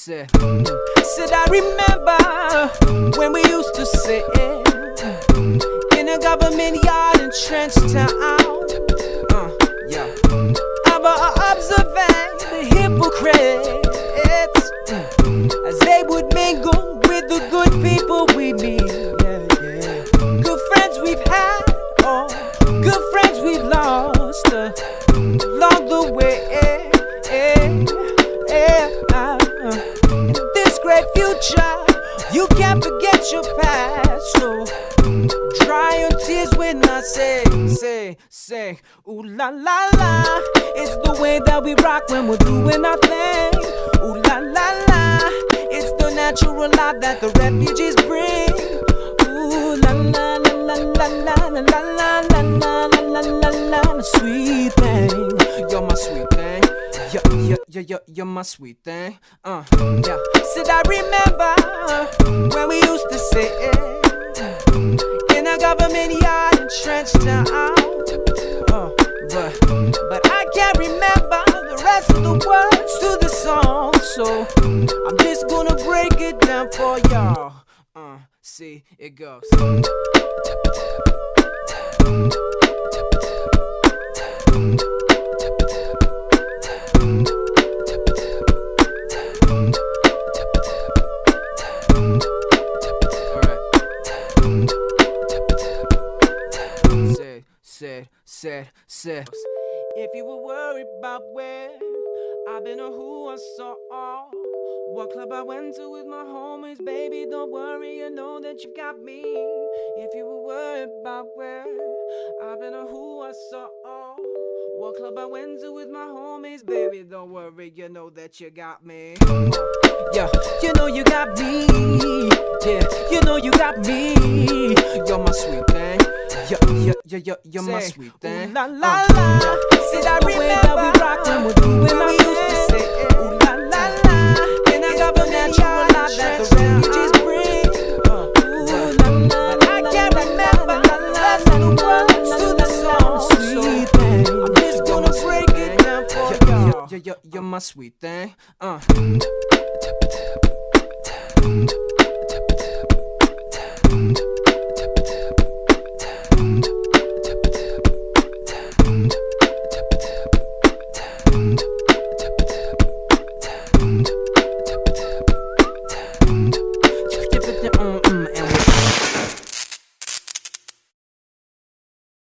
Said I remember when we used to sit in a government yard in Trenchtown. Observing the hypocrites as they would mingle with the good people we meet. Good friends we've had, good friends we've lost along the way. Great future, you can't forget your past. So dry your tears when I say, ooh la la la. It's the way that we rock when we're doing our thing. Ooh la la la. It's the natural life that the refugees bring. Ooh la la la la la la la la la la la la la la. Sweet thing, you're my sweet thing. You're my sweet thing. Yeah. Said I remember when we used to sit in a government yard in Trenchtown. But I can't remember the rest of the words to the song, so I'm just gonna break it down for y'all. See, it goes. Said, if you were worried about where I've been or who I saw, what club I went to with my homies, baby, don't worry, you know that you got me. If you were worried about where I've been or who I saw, what club I went to with my homies, baby, don't worry, you know that you got me. Yeah, you know you got me. Yeah, you know you got me. You're my sweet thing. You're my sweet thing. Ooh la la la. Said I remember we rock when we're doing our used to say. Ooh la la la. And I got the natural life that the refugees bring. Ooh la la la. I can't remember the rest of the words to the song. Sweet thing. I'm just gonna break it down for y'all. You're my sweet thing.